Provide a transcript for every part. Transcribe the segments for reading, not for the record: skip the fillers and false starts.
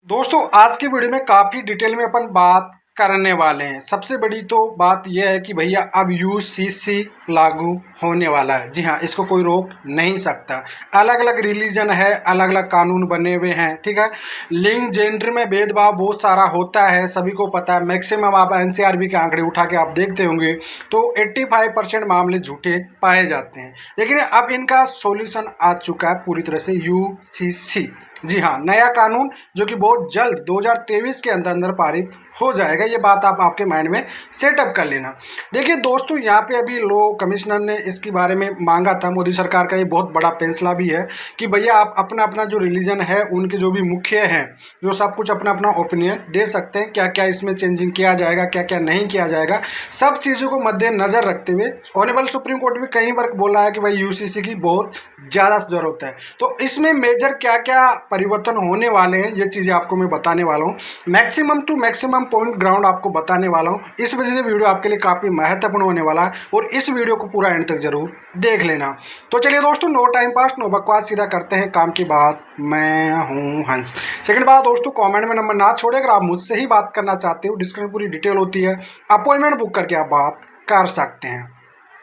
दोस्तों आज की वीडियो में काफ़ी डिटेल में अपन बात करने वाले हैं। सबसे बड़ी तो बात यह है कि भैया अब यूसीसी लागू होने वाला है। जी हाँ, इसको कोई रोक नहीं सकता। अलग अलग रिलीजन है, अलग अलग कानून बने हुए हैं, ठीक है। लिंग जेंडर में भेदभाव बहुत सारा होता है, सभी को पता है। मैक्सिमम आप एनसीआरबी के आंकड़े उठा के आप देखते होंगे तो 85% मामले झूठे पाए जाते हैं। लेकिन अब इनका सॉल्यूशन आ चुका है पूरी तरह से, यूसीसी। जी हाँ, नया कानून जो कि बहुत जल्द 2023 के अंदर अंदर पारित हो जाएगा। ये बात आप आपके माइंड में सेटअप कर लेना। देखिए दोस्तों, यहाँ पे अभी लॉ कमिश्नर ने इसके बारे में मांगा था। मोदी सरकार का ये बहुत बड़ा फैसला भी है कि भैया आप अपना अपना जो रिलीजन है, उनके जो भी मुखिया हैं, जो सब कुछ अपना अपना ओपिनियन दे सकते हैं। क्या क्या इसमें चेंजिंग किया जाएगा, क्या क्या नहीं किया जाएगा, सब चीज़ों को मद्देनजर रखते हुए ऑनरेबल सुप्रीम कोर्ट भी कई बार बोला है कि भाई यूसीसी की बहुत ज़्यादा ज़रूरत है। तो इसमें मेजर क्या क्या परिवर्तन होने वाले हैं, ये चीज़ें आपको मैं बताने वाला हूँ। Maximum to maximum point ground आपको बताने वाला हूँ। इस वजह से वीडियो आपके लिए काफ़ी महत्वपूर्ण होने वाला है और इस वीडियो को पूरा एंड तक जरूर देख लेना। तो चलिए दोस्तों, नो टाइम पास, नो बकवास, सीधा करते हैं काम की बात। मैं हूँ हंस। सेकंड बात दोस्तों, कमेंट में नंबर ना छोड़े। अगर आप मुझसे ही बात करना चाहते हो, डिस्क्रिप्शन पूरी डिटेल होती है, अपॉइंटमेंट बुक करके आप बात कर सकते हैं।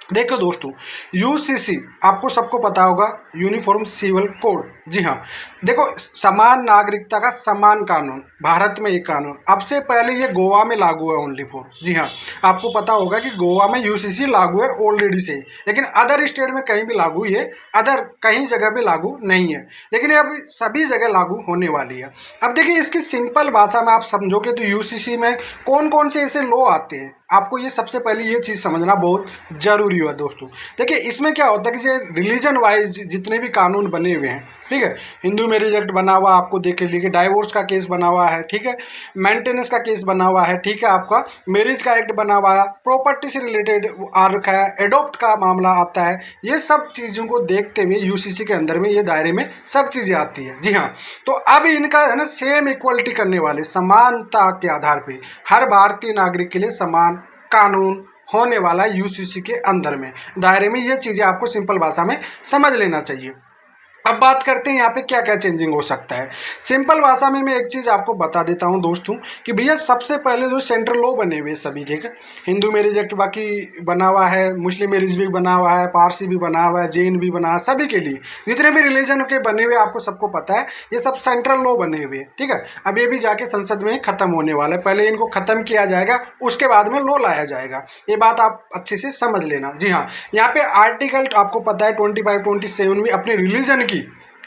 देखो दोस्तों, यूसीसी आपको सबको पता होगा, यूनिफॉर्म सिविल कोड। जी हाँ, देखो, समान नागरिकता का समान कानून, भारत में एक कानून। अब से पहले ये गोवा में लागू है ओनली फॉर। जी हाँ, आपको पता होगा कि गोवा में यूसीसी लागू है ऑलरेडी से, लेकिन अदर स्टेट में कहीं भी लागू है, अदर कहीं जगह भी लागू नहीं है, लेकिन अब सभी जगह लागू होने वाली है। अब देखिए, इसकी सिंपल भाषा में आप समझोगे तो यूसीसी में कौन कौन से ऐसे लॉ आते हैं, आपको ये सबसे पहले ये चीज़ समझना बहुत ज़रूरी है दोस्तों। देखिए, इसमें क्या होता है कि रिलीजन वाइज जितने भी कानून बने हुए हैं, ठीक है, हिंदू मैरिज एक्ट बना हुआ आपको देख लीजिए, डाइवोर्स का केस बना हुआ है, ठीक है, मेंटेनेंस का केस बना हुआ है, ठीक है, आपका मैरिज का एक्ट बना हुआ है, प्रॉपर्टी से रिलेटेड आ रखा है, एडॉप्ट का मामला आता है। ये सब चीज़ों को देखते हुए यूसीसी के अंदर में, ये दायरे में सब चीज़ें आती है। जी हाँ, तो अब इनका है ना सेम इक्वलिटी करने वाले, समानता के आधार पर हर भारतीय नागरिक के लिए समान कानून होने वाला है यूसीसी के अंदर में, दायरे में। ये चीज़ें आपको सिंपल भाषा में समझ लेना चाहिए। अब बात करते हैं यहाँ पे क्या क्या चेंजिंग हो सकता है। सिंपल भाषा में मैं एक चीज़ आपको बता देता हूँ दोस्तों कि भैया सबसे पहले जो सेंट्रल लॉ बने हुए सभी, ठीक है, हिंदू मैरिज एक्ट बाकी बना हुआ है, मुस्लिम मैरिज भी बना हुआ है, पारसी भी बना हुआ है, जैन भी बना है, सभी के लिए जितने भी रिलीजन के बने हुए आपको सबको पता है, ये सब सेंट्रल लॉ बने हुए, ठीक है। अब ये भी जाके संसद में खत्म होने वाला है। पहले इनको खत्म किया जाएगा, उसके बाद में लॉ लाया जाएगा। ये बात आप अच्छे से समझ लेना। जी हाँ, यहाँ पे आर्टिकल आपको पता है 25, 27 में अपने रिलीजन की,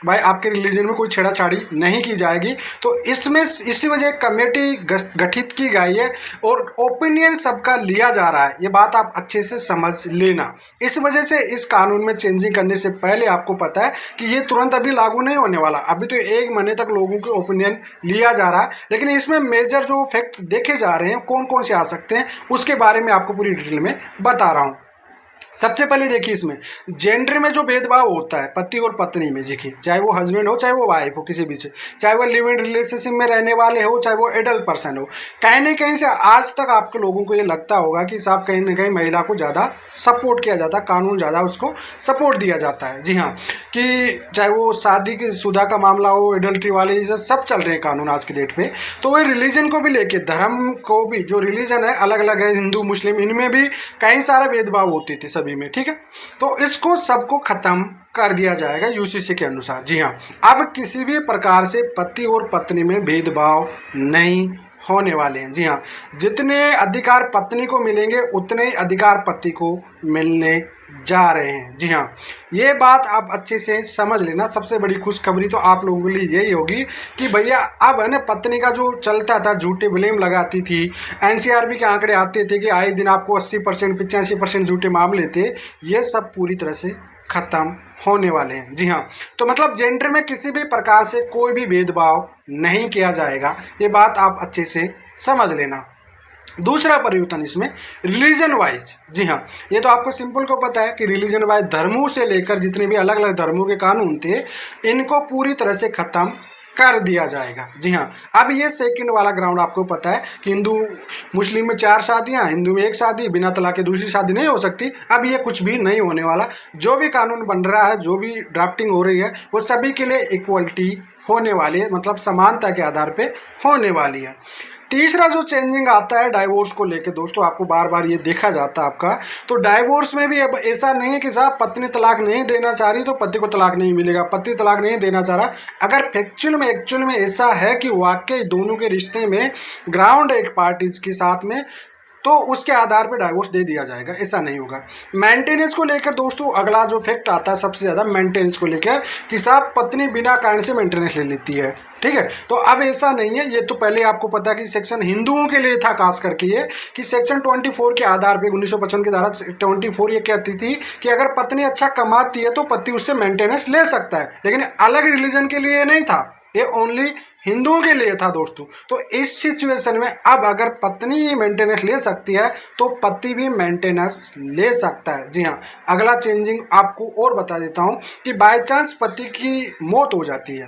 भाई आपके रिलीजन में कोई छेड़ाछाड़ी नहीं की जाएगी। तो इसमें इसी वजह कमेटी गठित की गई है और ओपिनियन सबका लिया जा रहा है। ये बात आप अच्छे से समझ लेना। इस वजह से इस कानून में चेंजिंग करने से पहले आपको पता है कि ये तुरंत अभी लागू नहीं होने वाला। अभी तो 1 महीने तक लोगों के ओपिनियन लिया जा रहा है, लेकिन इसमें मेजर जो फैक्ट देखे जा रहे हैं, कौन कौन से आ सकते हैं, उसके बारे में आपको पूरी डिटेल में बता रहा हूँ। सबसे पहले देखिए, इसमें जेंडर में जो भेदभाव होता है पति और पत्नी में, देखिए, चाहे वो हस्बैंड हो, चाहे वो वाइफ हो, किसी भी से, चाहे वो लिव इन रिलेशनशिप में रहने वाले हो, चाहे वो एडल्ट पर्सन हो, कहीं ना कहीं से आज तक आपके लोगों को ये लगता होगा कि साहब कहीं ना कहीं महिला को ज़्यादा सपोर्ट किया जाता है, कानून ज़्यादा उसको सपोर्ट दिया जाता है। जी हाँ, कि चाहे वो शादी की शुदा का मामला हो, एडल्ट्री वाले, ये सब चल रहे हैं कानून आज की डेट पे। तो वो रिलीजन को भी लेके, धर्म को भी, जो रिलीजन है अलग अलग है, हिंदू मुस्लिम, इनमें भी कई सारे भेदभाव होते थे सभी में, ठीक है। तो इसको सबको खत्म कर दिया जाएगा यूसीसी के अनुसार। जी हाँ, अब किसी भी प्रकार से पति और पत्नी में भेदभाव नहीं होने वाले हैं। जी हाँ, जितने अधिकार पत्नी को मिलेंगे उतने ही अधिकार पति को मिलने जा रहे हैं। जी हाँ, ये बात आप अच्छे से समझ लेना। सबसे बड़ी खुशखबरी तो आप लोगों के लिए यही होगी कि भैया अब है ना, पत्नी का जो चलता था, झूठे ब्लेम लगाती थी, एनसीआरबी के आंकड़े आते थे कि आए दिन आपको 80%, 85% झूठे मामले थे, ये सब पूरी तरह से खत्म होने वाले हैं। जी हाँ, तो मतलब जेंडर में किसी भी प्रकार से कोई भी भेदभाव नहीं किया जाएगा। ये बात आप अच्छे से समझ लेना। दूसरा परिवर्तन इसमें रिलीजन वाइज। जी हाँ, ये तो आपको सिंपल को पता है कि रिलीजन वाइज धर्मों से लेकर जितने भी अलग अलग धर्मों के कानून थे, इनको पूरी तरह से खत्म कर दिया जाएगा। जी हाँ, अब ये सेकंड वाला ग्राउंड आपको पता है कि हिंदू मुस्लिम में 4 शादियाँ, हिंदू में 1 शादी, बिना तलाक के दूसरी शादी नहीं हो सकती। अब ये कुछ भी नहीं होने वाला। जो भी कानून बन रहा है, जो भी ड्राफ्टिंग हो रही है, वो सभी के लिए इक्वलिटी होने वाली है, मतलब समानता के आधार पे होने वाली है। तीसरा जो चेंजिंग आता है डाइवोर्स को लेके दोस्तों, आपको बार बार ये देखा जाता है आपका, तो डाइवोर्स में भी अब ऐसा नहीं है कि साहब पत्नी तलाक नहीं देना चाह रही तो पति को तलाक नहीं मिलेगा, पति तलाक नहीं देना चाह रहा। अगर एक्चुअल में ऐसा है कि वाकई दोनों के रिश्ते में ग्राउंड एक पार्टीज के साथ में, तो उसके आधार पर डाइवोर्स दे दिया जाएगा, ऐसा नहीं होगा। मेंटेनेंस को लेकर दोस्तों अगला जो फैक्ट आता है सबसे ज़्यादा मेंटेनेंस को लेकर, कि साहब पत्नी बिना कारण से मेंटेनेंस ले लेती है, ठीक है। तो अब ऐसा नहीं है, ये तो पहले आपको पता है कि सेक्शन हिंदुओं के लिए था खास करके ये, कि सेक्शन 24 के आधार पे 1955 की धारा 24 ये कहती थी कि अगर पत्नी अच्छा कमाती है तो पति उससे मेंटेनेंस ले सकता है, लेकिन अलग रिलीजन के लिए नहीं था, ये ओनली हिंदुओं के लिए था दोस्तों। तो इस सिचुएशन में अब अगर पत्नी ही मेंटेनेंस ले सकती है तो पति भी मेंटेनेंस ले सकता है। जी हाँ, अगला चेंजिंग आपको और बता देता हूँ कि बाय चांस पति की मौत हो जाती है,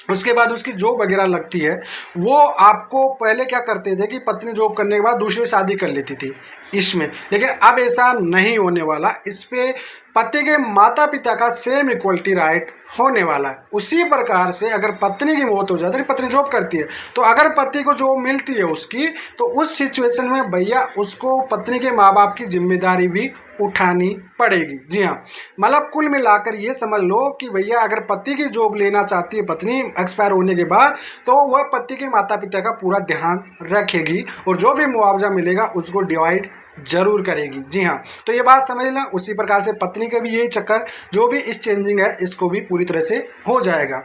उसके बाद उसकी जॉब वगैरह लगती है, वो आपको पहले क्या करते थे कि पत्नी जॉब करने के बाद दूसरी शादी कर लेती थी इसमें, लेकिन अब ऐसा नहीं होने वाला। इस पे पति के माता पिता का सेम इक्वलिटी राइट होने वाला है। उसी प्रकार से अगर पत्नी की मौत हो जाती है, पत्नी जॉब करती है, तो अगर पति को जॉब मिलती है उसकी, तो उस सिचुएशन में भैया उसको पत्नी के माँ बाप की जिम्मेदारी भी उठानी पड़ेगी। जी हाँ, मतलब कुल मिलाकर ये समझ लो कि भैया अगर पति की जॉब लेना चाहती है पत्नी एक्सपायर होने के बाद, तो वह पति के माता पिता का पूरा ध्यान रखेगी और जो भी मुआवजा मिलेगा उसको डिवाइड जरूर करेगी। जी हाँ, तो ये बात समझ लेना। उसी प्रकार से पत्नी का भी यही चक्कर, जो भी इस चेंजिंग है इसको भी पूरी तरह से हो जाएगा।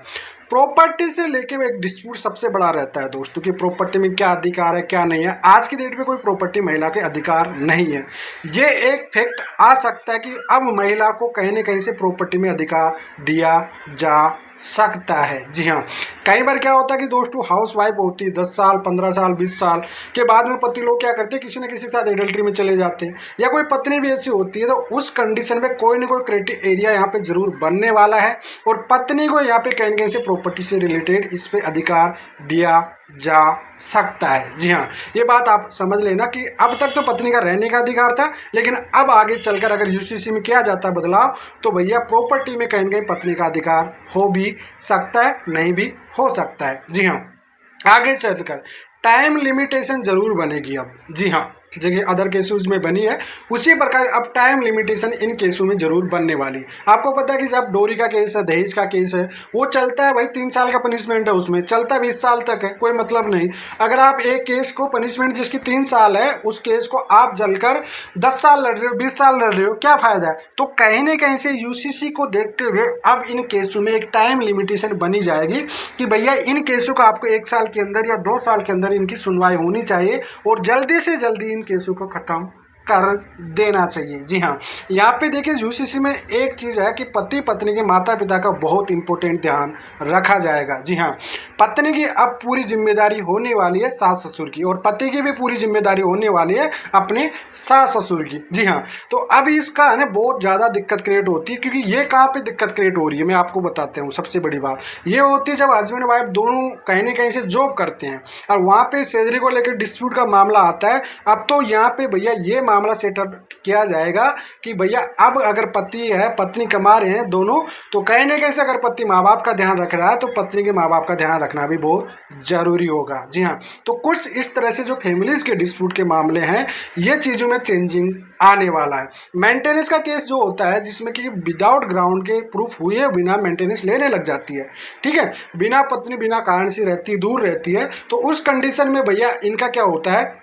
प्रॉपर्टी से लेके एक डिस्प्यूट सबसे बड़ा रहता है दोस्तों कि प्रॉपर्टी में क्या अधिकार है क्या नहीं है। आज की डेट में कोई प्रॉपर्टी महिला के अधिकार नहीं है। ये एक फैक्ट आ सकता है कि अब महिला को कहीं न कहीं से प्रॉपर्टी में अधिकार दिया जा सकता है। जी हाँ, कई बार क्या होता है कि दोस्तों हाउस वाइफ होती है 10 साल 15 साल 20 साल के बाद में पति लोग क्या करते हैं, किसी न किसी के साथ एडल्ट्री में चले जाते हैं, या कोई पत्नी भी ऐसी होती है, तो उस कंडीशन में कोई ना कोई क्राइटेरिया एरिया यहाँ पे जरूर बनने वाला है और पत्नी को यहाँ पे कहीं न कहीं से प्रॉपर्टी से रिलेटेड इस पे अधिकार दिया जा सकता है। जी हाँ, ये बात आप समझ लेना कि अब तक तो पत्नी का रहने का अधिकार था, लेकिन अब आगे चलकर अगर यूसीसी में किया जाता है बदलाव, तो भैया प्रॉपर्टी में कहीं न कहीं पत्नी का अधिकार हो भी सकता है, नहीं भी हो सकता है। जी हाँ, आगे चलकर टाइम लिमिटेशन जरूर बनेगी अब। जी हाँ, जगह अदर केसेस में बनी है, उसी प्रकार अब टाइम लिमिटेशन इन केसों में जरूर बनने वाली है। आपको पता है कि जब डोरी का केस है, दहेज का केस है, वो चलता है भाई 3 साल का पनिशमेंट है, उसमें चलता 20 साल तक है, कोई मतलब नहीं। अगर आप एक केस को पनिशमेंट जिसकी 3 साल है, उस केस को आप जलकर 10 साल लड़ रहे हो, 20 साल लड़ रहे हो, क्या फायदा है। तो कहीं न कहीं से यूसीसी को देखते हुए अब इन केसों में एक टाइम लिमिटेशन बनी जाएगी कि भैया इन केसों का आपको 1 साल के अंदर या 2 साल के अंदर इनकी सुनवाई होनी चाहिए और जल्दी से जल्दी केसों को खत्म कर देना चाहिए। जी हाँ, यहाँ पे देखिए यूसीसी में एक चीज़ है कि पति पत्नी के माता पिता का बहुत इंपॉर्टेंट ध्यान रखा जाएगा। जी हाँ, पत्नी की अब पूरी जिम्मेदारी होने वाली है सास ससुर की, और पति की भी पूरी जिम्मेदारी होने वाली है अपने सास ससुर की। जी हाँ, तो अब इसका है ना बहुत ज़्यादा दिक्कत क्रिएट होती है, क्योंकि ये कहाँ पे दिक्कत क्रिएट हो रही है मैं आपको बताता हूँ। सबसे बड़ी बात ये होती है जब हस्बैंड वाइफ दोनों कहीं न कहीं से जॉब करते हैं और वहाँ पे सैलरी को लेकर डिस्प्यूट का मामला आता है। अब तो यहाँ पे भैया ये मामला सेटल किया जाएगा कि भैया अब अगर पति है पत्नी कमा रहे हैं दोनों, तो कहीं ना कहीं से अगर पति माँ बाप का ध्यान रख रहा है तो पत्नी के माँ बाप का ध्यान रखना भी बहुत जरूरी होगा। जी हाँ, तो कुछ इस तरह से जो फैमिलीज के डिस्प्यूट के मामले हैं, ये चीज़ों में चेंजिंग आने वाला है। मेंटेनेंस का केस जो होता है जिसमें कि विदाउट ग्राउंड के प्रूफ हुए बिना मेंटेनेंस लेने लग जाती है, ठीक है, बिना पत्नी बिना कारण से रहती दूर रहती है, तो उस कंडीशन में भैया इनका क्या होता है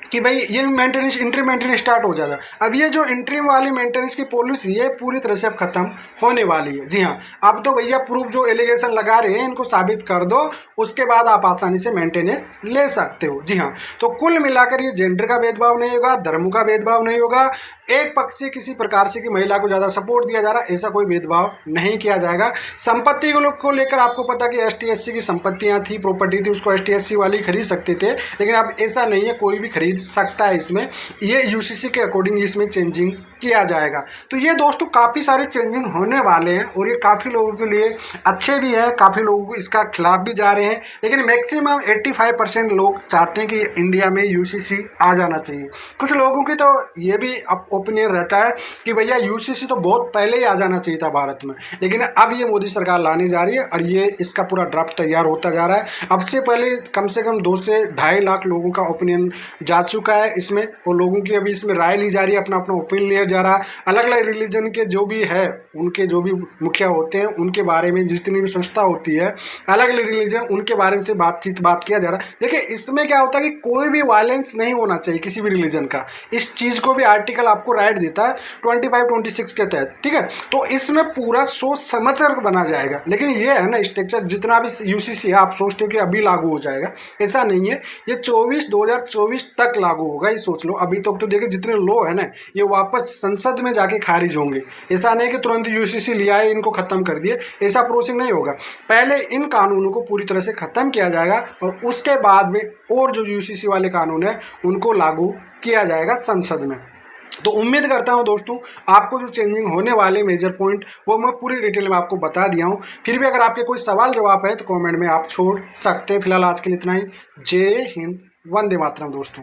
कि भाई ये मेंटेनेंस इंट्री मेंटेनेंस स्टार्ट हो जाता है। अब ये जो इंट्रीम वाली मेंटेनेंस की पॉलिसी है पूरी तरह से अब खत्म होने वाली है। जी हाँ, अब तो भैया प्रूफ जो एलिगेशन लगा रहे हैं इनको साबित कर दो, उसके बाद आप आसानी से मेंटेनेंस ले सकते हो। जी हाँ, तो कुल मिलाकर ये जेंडर का भेदभाव नहीं होगा, धर्म का भेदभाव नहीं होगा, एक पक्ष से किसी प्रकार से कि महिला को ज़्यादा सपोर्ट दिया जा रहा है, ऐसा कोई भेदभाव नहीं किया जाएगा। संपत्ति को लेकर आपको पता कि ST SC की संपत्तियाँ थी, प्रॉपर्टी थी, उसको ST SC वाली खरीद सकते थे, लेकिन अब ऐसा नहीं है, कोई भी खरीद सकता है। इसमें ये UCC के अकॉर्डिंग इसमें चेंजिंग किया जाएगा। तो ये दोस्तों काफ़ी सारे चेंजिंग होने वाले हैं और ये काफ़ी लोगों के लिए अच्छे भी हैं, काफ़ी लोगों को इसका खिलाफ भी जा रहे हैं, लेकिन मैक्सिमम 85% लोग चाहते हैं कि इंडिया में यूसीसी आ जाना चाहिए। कुछ लोगों की तो ये भी ओपिनियन रहता है कि भैया यूसीसी तो बहुत पहले ही आ जाना चाहिए था भारत में, लेकिन अब ये मोदी सरकार लाने जा रही है और ये इसका पूरा ड्राफ्ट तैयार होता जा रहा है। अब से पहले कम से कम 2 से 2.5 लाख लोगों का ओपिनियन जा चुका है इसमें, और लोगों की अभी इसमें राय ली जा रही है, अपना अपना ओपिनियन लिया जा रहा है। अलग अलग रिलीजन के जो भी है, उनके जो भी मुखिया होते हैं, उनके बारे में जितनी भी संस्था होती है, अलग अलग रिलीजन, उनके बारे से बात किया जा रहा है। देखिए इसमें क्या होता है कि कोई भी वायलेंस नहीं होना चाहिए किसी भी रिलीजन का। इस चीज़ को भी आर्टिकल आपको राइट देता है 25-26 के तहत, ठीक है। तो इसमें पूरा सोच समझ कर बना जाएगा, लेकिन ये है ना स्ट्रक्चर, जितना भी यूसीसी है आप सोचते हो कि अभी लागू हो जाएगा, ऐसा नहीं है। ये 2024 तक लागू होगा, ये सोच लो। अभी तक तो देखिए जितने लॉ है ना, ये वापस संसद में जाके खारिज होंगे। ऐसा नहीं कि तुरंत यूसीसी लिया है, इनको खत्म कर दिए, ऐसा प्रोसेस नहीं होगा। पहले इन कानूनों को पूरी तरह से खत्म किया जाएगा और उसके बाद में और जो यूसीसी वाले कानून है उनको लागू किया जाएगा संसद में। तो उम्मीद करता हूं दोस्तों आपको जो चेंजिंग होने वाले मेजर पॉइंट वो मैं पूरी डिटेल में आपको बता दिया हूं। फिर भी अगर आपके कोई सवाल जवाब है तो कमेंट में आप छोड़ सकते हैं। फिलहाल आज के लिए इतना ही। जय हिंद, वंदे मातरम दोस्तों।